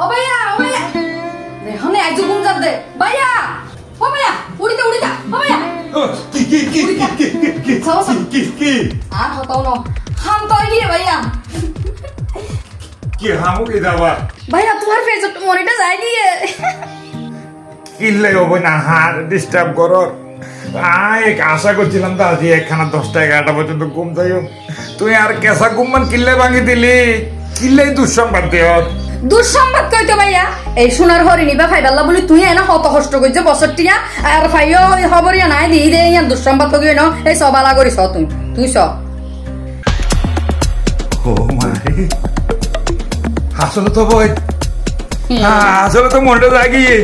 ও ভাইয়া রেহনে আইজু ঘুম যাত দে ভাইয়া ও ভাইয়া উড়ি যা ও ভাইয়া কি আর হতাও না হাম তো গিয়ে ভাইয়া কি হামু কি দাবা ভাইয়া তোমার ফেস মনিটা যায় গিয়ে কিল্লে হবো না হার ডিস্টার্ব করো আশা করছিলাম তো আজ 10টা-11টা পর্যন্ত ঘুম যাইও তুই আর কেসা ঘুমমান কিল্লে ভাঙি দিলি কিল্লে দুঃসংবাদ দেও দুঃসংবাদ কইতো ভাইয়া এই সোনার হরিণী বা ফাইবাল্লা বলি তুই এনা হত কষ্ট করছে বছরটিয়া আর ফাইও খবরিয়া নাই দি দে ইয়ান দুঃসংবাদ কই ন এই সবালা করিস তুই ও মারে আসলে তো বই আসলে তো মনটা জাগিয়ে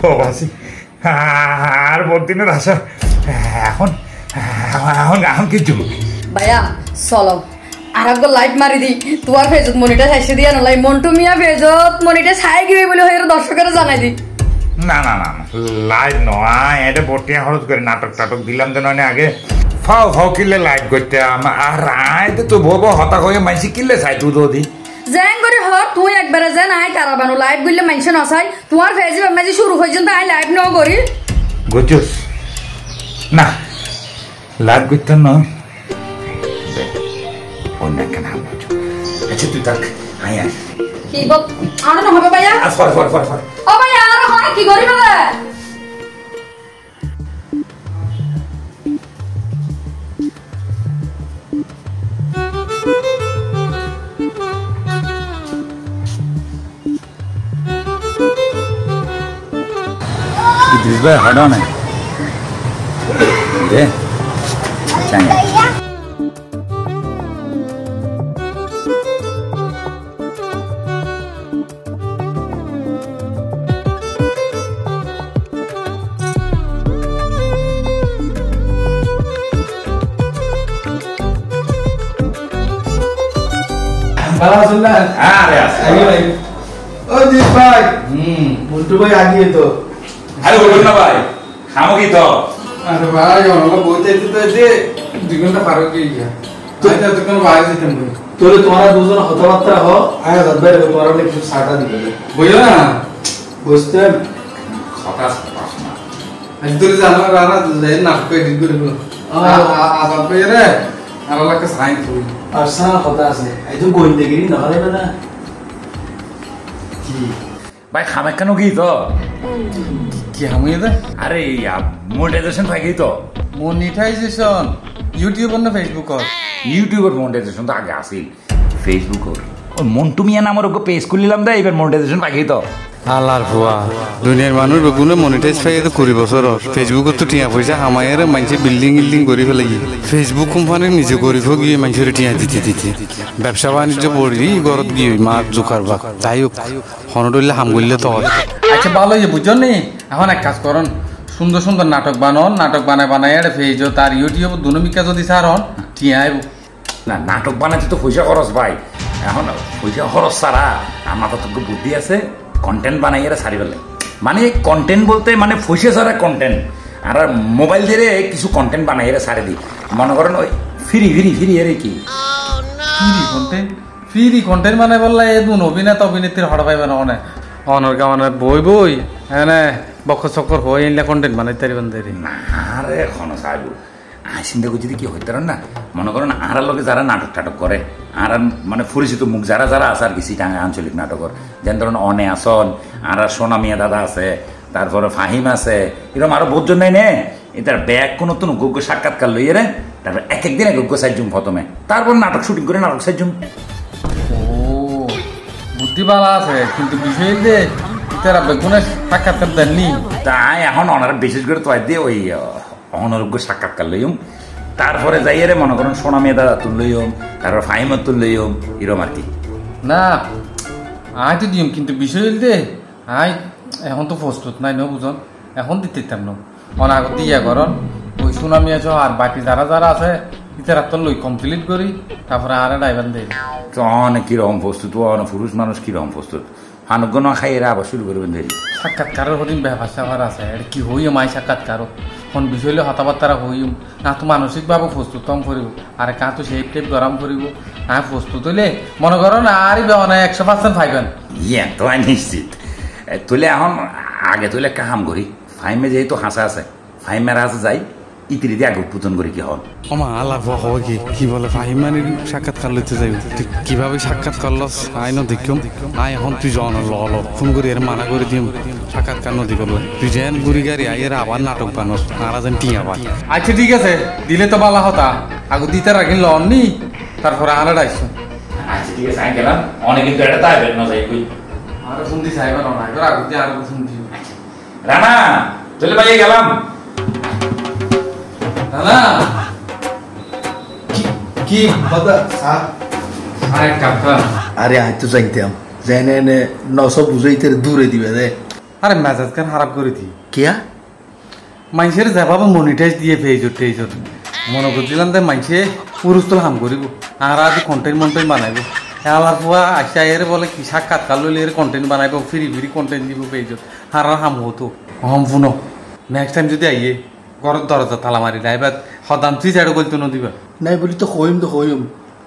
ও বাসি আর বদিনের আশা এখন কিছু ভাইয়া চলো আর একবার লাইট মারি দি তোমার ফেজত মনিটা চাইছে দিয়া নলাই মন্টু মিয়া ফেজত মনিটা ছাই গিয়ে বলে হয়ে দর্শকের জানাই দি না লাইট নয় এটা বটিয়া খরচ করে নাটক দিলাম তো নয় আগে ফাও কিলে লাইট করতে আর রায় তো বলবো হতাশ হয়ে মাইসি কিলে চাই তুই তো দি জেং করে হর তুই একবারে যে নাই কারা বানু লাইট গুললে মানুষে নসাই তোমার ফেজি বামাজি শুরু হইছেন তো আই লাইট ন করি গজুস না লাইট করতে নয় অন্য কেন আচ্ছা তুই তাক আই আস কি বল আর না হবে ভাইয়া ফর ও ভাইয়া আর হয় কি করি না Idris bhai hada na de changa Balas sunnah. yes. Ayo bhai. Oh Idris bhai. Muntu bhai आ गए तो. আরে বলুন না ভাই খামো কি তো अरे भाई আমরা বলতে তো যে 2 ঘন্টা পার হয়ে গিয়া আইতা তো কোন বাইরে যেতাম ভাই তোরে তোমরা দুজন হতবার্তা হ আয়া দরবারে তোমরা বলে কিছু সাটা দিবে বুঝলো না বুঝতে হতাশ পাস না আজ তোরে জানা রানা যাই না কই দিন করে আজাদ ভাই রে আর লাকে সাইন তুই আর সানা কথা আছে এই তো গোয়েন্দাগিরি না হলে না কি ভাই খামে কেন কি তো কি হামুই দে আরে মনিটাইজেশন থাকি তো মনিটাইজেশন ইউটিউব না ফেসবুক ইউটিউবের মনিটাইজেশন তো আগে আসিল ফেসবুক ওই মন্টু মিয়া নামের ওকে পেজ খুলিলাম দা এবার মনিটাইজেশন থাকি তো আল্লাহর ভুয়া দুনিয়ার মানুষ বেগুনে মনিটাইজ পাই তো 20 বছর ফেসবুকত তো টিয়া পয়সা হামায়ের মানুষে বিল্ডিং করে ফেলে ফেসবুক কোম্পানি নিজে গরিব গিয়ে মানুষের টিয়া দিতে ব্যবসা বাণিজ্য পড়ি গরত গিয়ে মা জোকার বা তাই হনডলে হাম গইলে তো আচ্ছা ভালো হয়ে বুঝছো নি এখন এক কাজ করন সুন্দর নাটক বানায় এটা ফেজ তার ইউটিউব দুনমিকা যদি সার হন টিয়া আইব না নাটক বানাতে তো পয়সা খরচ ভাই এখন পয়সা খরচ ছাড়া আমার তো বুদ্ধি আছে কন্টেন্ট বানাই এরা সারি ফেলে মানে কন্টেন্ট বলতে মানে পয়সা ছাড়া কন্টেন্ট আর মোবাইল দিয়ে কিছু কন্টেন্ট বানাই এরা সারি দিই মনে করেন ওই ফ্রি এর কি ফ্রি কন্টেন্ট মানে বললা এ দুন অভিনেত্রীর হড় পাইবে না অনেক অনর কামানে বই হ্যাঁ বক্ষ চক্কর হয়ে এনলে কন্টেন্ট বানাইতে পারবেন দেরি না আরে এখনো চাইব চিন্তা করছি কি হইতে না মনে করেন আর লোকে যারা নাটক করে আর মানে পরিচিত মুখ যারা আছে আর কি সিটাঙ্গা আঞ্চলিক নাটকর যেন ধরেন অনে আসন আর সোনা মিয়া দাদা আছে তারপরে ফাহিম আছে এরকম আরো বহুত জন নাই নে এটার ব্যাগ কোনো নতুন যোগ্য সাক্ষাৎকার লইয়ে রে তারপর একদিন যোগ্য সাইজুম প্রথমে তারপর নাটক শুটিং করে নাটক সাইজুম ও বুদ্ধি ভালো আছে কিন্তু বিষয় যে তারা বেগুনের সাক্ষাৎকার দেননি তাই এখন অনার বিশেষ করে তো দিয়ে ওই অনযোগ্য সাক্ষাৎকার লইম তারপরে যাইয়ে রে মনে করেন সোনা মেয়ে দাদা তুল লইম তারপর ফাহিমত তুল লইম এরম আর কি না আই তো দিম কিন্তু বিষয় দে আই এখন তো প্রস্তুত নাই ন বুঝন এখন দিতে দিতাম না অনাগত ইয়া করন ওই সুনামি আছো আর বাকি যারা আছে ইতারা তো লই কমপ্লিট করি তারপরে আর ড্রাইভার দেই তো অনেক কিরকম প্রস্তুত পুরুষ মানুষ কিরকম প্রস্তুত হানুগ্য না খাই এরা আবার শুরু করবেন দেরি সাক্ষাৎকারের হদিন ব্যবসা আছে কি হই মাই সাক্ষাৎকার কোন বিষয়ে কথাবার্তা হইম না তো মানসিকভাবে প্রস্তুত কম করিব আর কাঁ তো সেই টেপ গরম করিব হ্যাঁ প্রস্তুত হইলে মনে করো না আর বেওয়ানা 100% পাইবেন ইয়ে তো নিশ্চিত তুলে এখন আগে তুলে কাম করি ফাইমে যেহেতু হাসা আছে ফাইমের হাসে যাই ইতিরি দিয়ে আগে পূজন করি কি হন ওমা আল্লাহ হবে কি বলে ফাহিমানির সাক্ষাৎকার লইতে যাই কিভাবে সাক্ষাৎ করল আই নদিকম আই এখন তুই জন ল ফোন করি এর মানা করে দিম সাক্ষাৎকার নদী করলো তুই যেন গুড়ি গাড়ি আইয়ের আবার নাটক বানস আর যেন টিয়া পাই আচ্ছা ঠিক আছে দিলে তো বালা হতা আগু দিতে রাখি লন নি তারপরে আলাদা আইসো আচ্ছা ঠিক আছে আমি গেলাম অনেক কিন্তু এটা তাই বের না যাই কই আর ফোন দিছে আইবার না এবার আগু দিয়ে আর ফোন দিও রানা চলে ভাই গেলাম না কি বাবা স্যার আরে কাকা আরে আই তো যাইতাম জেনে নে নসব বুঝাইতে দূরে দিবে রে আরে মেজাজ কান খারাপ করে দি কিয়া মানুষের যেভাবে মনিটাইজ দিয়ে পেয়েছত মনে করছিলাম যে মানুষে পুরুষ তো হাম করিব আর আজ কন্টেন্ট বানাইব এলার পুয়া আসা এর বলে কি সাক্ষাৎকার লইলে এর কন্টেন্ট বানাইব ফ্রি কন্টেন্ট দিব পেয়েছত আর হাম হতো হম শুনো নেক্সট টাইম যদি আইয়ে ঘরের দরজা তালা মারি না এবার সদান তুই সাইড বলতো নদীবা নাই বলি তো কইম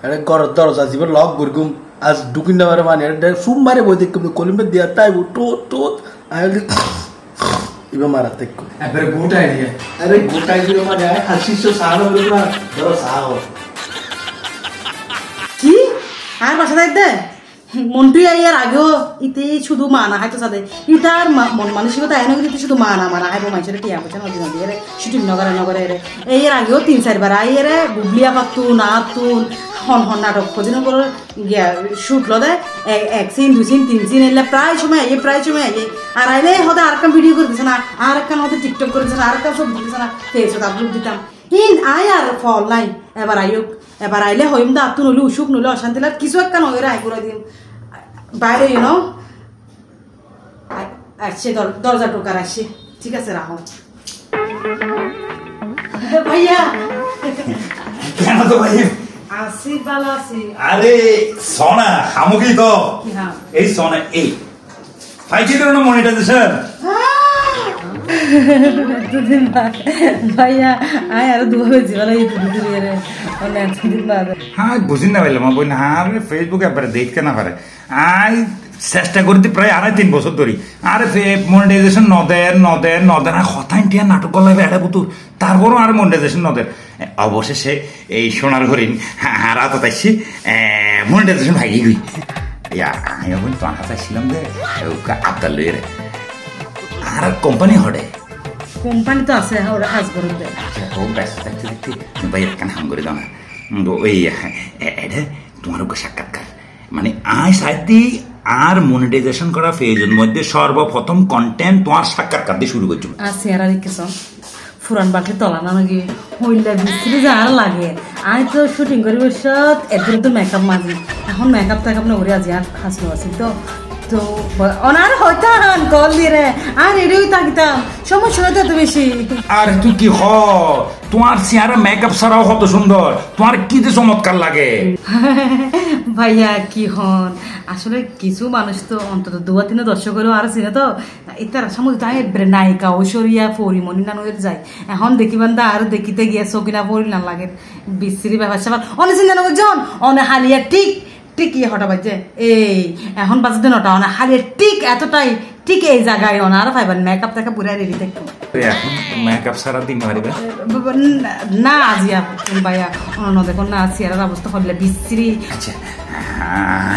আরে ঘরের দরজা জীবন লক করগুম আজ ঢুকিন না মানে এটা সুম মারে বই দেখুম কলিমে দিয়া তাই টোট আইলি ইবা মারা দেখো এবারে গুড আইডিয়া আরে গোটাই দিও মানে হাসিছো সারা বলি না ধরো সাও কি আর বাসা দে মন্টু আইয়ার আগেও ইতে শুধু মানা হাইতো সাথে ইতার মন মানসিকতা এনে কিন্তু শুধু মানা হাইবো মানুষের টিয়া পয়সা নদী নদী রে শুটিং নগরে রে এর আগেও 3-4 বার আইয়ারে বুবলিয়া পাতুন আতুন হন নাটক খোঁজিন করে শুট লদে 1 সিন 2 সিন 3 সিন এলে প্রায় সময় আইয়ে আর আইলে হতে আর একটা ভিডিও করে দিছে না আর একটা হতে টিকটক করে দিছে না আর একটা সব দিছে না ফেসবুক আপলোড দিতাম আয় আর ফল নাই এবার আইলে হইম দা তুন হইলে উসুক নইলে অশান্তি লাগ কিছু একটা নগরে আই করে দিম বাইরে আসছে দরজা টোকার আসছে ঠিক আছে রাখো ভাইয়া কেন তো ভাই আসি ভালো আছি আরে সোনা হামুকি তো কি হ্যাঁ এই সোনা এই ফাইটি ধরনের মনিটাইজেশন ভাইয়া আয় আর দুভাবে জীবনে দুদিন রে অনেক দিন বাদ হ্যাঁ বুঝিন না পাইলাম বই না আরে ফেসবুকে একবারে দেখতে না পারে আই চেষ্টা করতে প্রায় 2.5-3 বছর ধরি আরে মনিটাইজেশন নদেন কথা ইন্ডিয়া নাটক করলে এটা বুতুর তারপরও আর মনিটাইজেশন নদের অবশেষে এই সোনার হরিণ হারা তো তাইছি মনিটাইজেশন ভাগি গই আমি এখন তো আনা চাইছিলাম যে আবদার লইয়ে রে আর কোম্পানি হড়ে কোম্পানি তো আছে ওরা কাজ করে দেয় ও ব্যস্ত থাকতে দেখতে ভাই একখান হাম করে দাও না ওই এটা তোমার সাক্ষাৎকার মানে আই সাইডি আর মনিটাইজেশন করা ফেজের মধ্যে সর্বপ্রথম কন্টেন্ট তোমার সাক্ষাৎকার দিয়ে শুরু করছো আছে আর কিছু ফুরান বাকি তলা না নাকি হইলে বিস্ত্রি যা আর লাগে আমি তো শুটিং করি বসত এদের তো মেকআপ মারি এখন মেকআপ টেকআপ না করি আজ আর হাসলো আছি তো অনার হইতাম কল দিয়ে আর এটাই থাকতাম সমস্যা হইতো এত বেশি আর তুই কি তোমার চেহারা মেকআপ ছাড়াও কত সুন্দর তোমার কি যে চমৎকার লাগে ভাইয়া কি হন আসলে কিছু মানুষ তো অন্তত 2-3 দর্শকেরও আর চিনে তো এটার সময় তাই নায়িকা ঐশ্বরিয়া পরিমণি নানুয়ের যায় এখন দেখিবান দা আর দেখিতে গিয়ে চকিনা পরি না লাগে বিশ্রী ব্যাপার স্যাপার অনেক চিন্তা নগর জন অনেক হালিয়া ঠিক ইয়ে হঠাৎ বাজছে এই এখন বাজতে নটা অনেক হালিয়া ঠিক এতটাই ঠিক এই জায়গায় অনার ফাইবার মেকআপ টাকা পুরা রেডি থাকতো এখন মেকআপ ছাড়া দিন পারিবে না আজিয়া ভাইয়া অন্য দেখুন না চেয়ারের অবস্থা হলে বিশ্রী আচ্ছা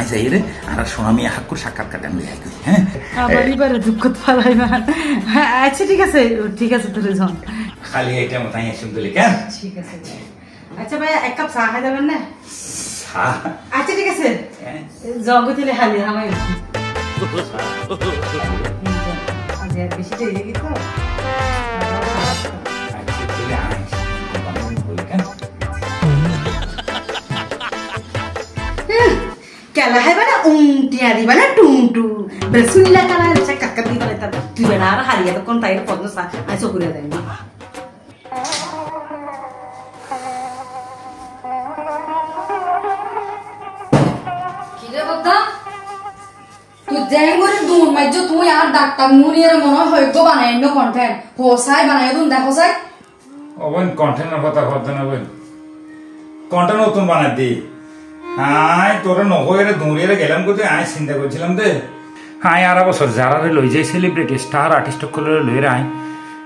যাই রে আর সোনামি হাক্কুর সাক্ষাৎকার আমি হ্যাঁ আবার এবারে দুঃখ পালাই না আচ্ছা ঠিক আছে তুই জন খালি এটা মতাই আসুন তুলি কেন ঠিক আছে আচ্ছা ভাইয়া 1 কাপ চা খাই যাবেন না আচ্ছা ঠিক আছে জগতিলে হালি হামাই বেশি দেরি গেছে কেলা হয় মানে উমটিয়া দিবা না টুমটু বেসুল্লা কালা কাকা দিবা না তার তুই বেলা আর হারিয়ে তো কোন তাই পদ্ম সা আই চকুরে দেয় না তুই যাই করে দূর মাইজ তুই আর ডাক্তার মুনিয়ের মনে হইব বানাই কন্টেন্ট হোসাই বানাই দুন দেখো সাই অবন কন্টেনার কথা কথা না বল কন্টেনার নতুন বানাই দি হাই তোরা নহরে দৌড়িয়ে গেলাম কোথায় আয় চিন্তা করছিলাম দে হাই আর বছর যারা লই যাই সেলিব্রিটি স্টার আর্টিস্ট করে লই আয়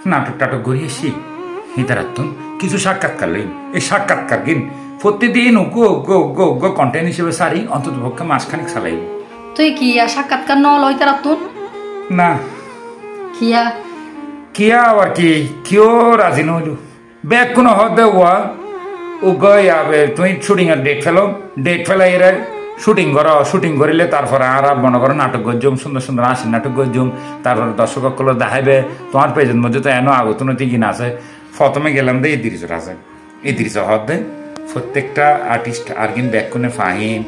নাটক টাটক করি আসি হিতারাত্তন কিছু সাক্ষাৎকার লই এই সাক্ষাৎকার কিন প্রতিদিন গো গো গো গো কন্টেন্ট হিসেবে সারি অন্তত পক্ষে মাসখানিক চালাই তুই কি সাক্ষাৎকার ন লই তারা তুন না কিয়া কিয়া আবার কি কিয় রাজি নহলু ব্যাগ কোনো হতে ওয়া ও গবে তুই শুটিং এর ডেট ফেলাই এর শুটিং করিলে তারপরে আর মনে করো নাটক গজ্জুম সুন্দর সুন্দর আসি নাটক গজ্জুম তারপরে দর্শক সকলে দেখাইবে তোমার পেজের মধ্যে তো এনো আগত নতি কিনা আছে প্রথমে গেলাম দে ইদ্রিসর আছে ইদ্রিসর হদ দে প্রত্যেকটা আর্টিস্ট আর কিন ব্যাগ কোনে ফাহিম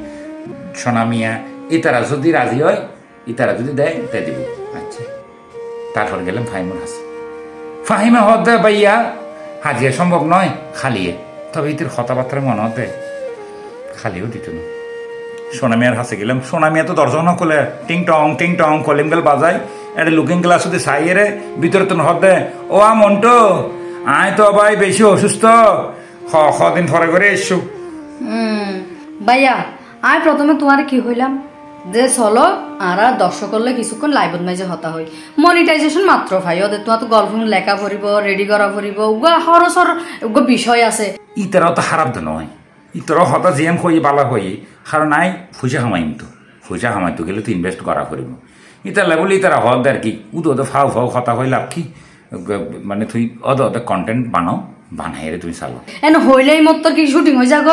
সোনামিয়া ইতারা যদি রাজি হয় ইতারা যদি দেয় তাই দিব আচ্ছা তারপর গেলাম ফাহিমুর হাসে ফাহিমে হদ ভাইয়া হাজিয়া সম্ভব নয় খালিয়ে তবে ইতির কথাবার্তা মনে হতে খালিও দিত না সোনামিয়ার হাসে গেলাম সোনামিয়া তো দর্শক না করলে টিং টং কলিম গেল বাজাই একটা লুকিং গ্লাস যদি সাইয়ে ভিতরে তো হদে ও মন্টু আয় তো ভাই বেশি অসুস্থ দিন পরে করে এসছো ভাইয়া আয় প্রথমে তোমার কি হইলাম যে চলো আর দর্শক করলে কিছুক্ষণ লাইভত মাঝে হতা হয় মনিটাইজেশন মাত্র ভাই ওদের তোমার তো গল্প লেখা ভরিব রেডি করা ভরিব উগা হরসর উগা বিষয় আছে ইতারাও তো খারাপ তো নয় ইতারাও হতা জিএম হয়ে বালা হয়ে কারণ নাই পয়সা কামাইম তো পয়সা কামাইতো গেলে তো ইনভেস্ট করা করিব ইতারা বলে ইতারা হদ আর কি উদ ফাও হতা হয়ে লাভ কি মানে তুই কন্টেন্ট বানাও বানাই রে তুমি চালো এন হইলেই মত কি শুটিং হয়ে যাগ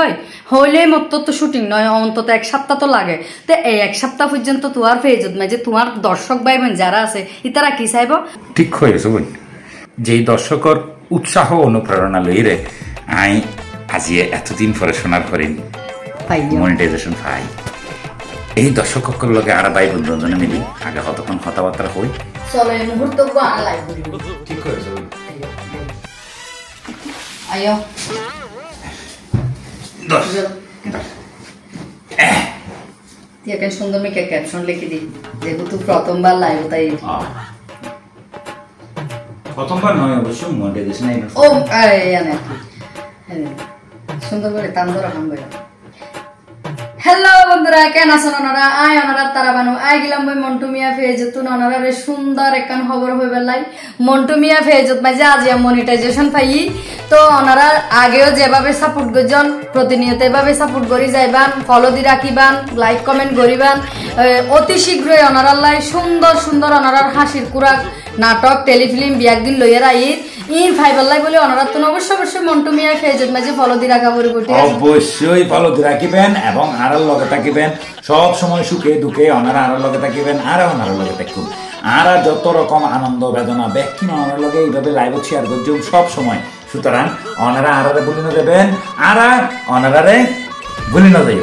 হইলেই মত তো শুটিং নয় অন্তত এক সপ্তাহ তো লাগে তো এই এক সপ্তাহ পর্যন্ত তোমার পেজত যে তোমার দর্শক ভাই বোন যারা আছে ইতারা কি চাইব ঠিক হয়েছে বোন যেই দর্শকর উৎসাহ অনুপ্রেরণা লই রে আই আজি এতদিন পরে শোনার পরে মনিটাইজেশন পাই এই দর্শকর লগে আর ভাই বন্ধুজনে মিলি আগে কতক্ষণ কথাবার্তা হই চলো এই মুহূর্ত লাইভ ঠিক হয়েছে আয়ো তুই একটা সুন্দর মেয়ে ক্যাপশন লিখে দি যেহেতু প্রথমবার লাইভ তাই প্রথমবার নয় অবশ্য মনিটাইজেশন ও সুন্দর করে তান্দর রাখাম বলে হ্যালো বন্ধুরা কেন আছেন ওনারা আয় ওনারা তারা বানু আয় গেলাম বই মন্টু মিয়া ফেজত ওনারা রে সুন্দর একখান খবর হয়ে বেলাই মন্টু মিয়া ফেজত মাঝে আজ মনিটাইজেশন পাই তো ওনারা আগেও যেভাবে সাপোর্ট করছেন প্রতিনিয়ত এভাবে সাপোর্ট করি যাইবান ফলো দি রাখিবান লাইক কমেন্ট করিবান অতি শীঘ্রই ওনারার লাই সুন্দর সুন্দর ওনারার হাসির কুরাক নাটক টেলিফিল্ম বিয়াকদিন লইয়ের আইর ইন ফাইবাল্লাই বলে ওনারা তো অবশ্যই মন্টু মিয়া ফেজত মাঝে ফলো দি রাখা পড়ব অবশ্যই ফলো দি রাখিবেন এবং আরার লগে থাকিবেন সব সময় সুখে দুঃখে ওনারা আরার লগে থাকিবেন আর ওনার লগে থাকুন আর যত রকম আনন্দ বেদনা ব্যক্তি ওনার লগে এইভাবে লাইভ শেয়ার করছি সব সময় সুতরাং ওনারা আরারে বলি না দেবেন আর ওনারারে বলি না দেব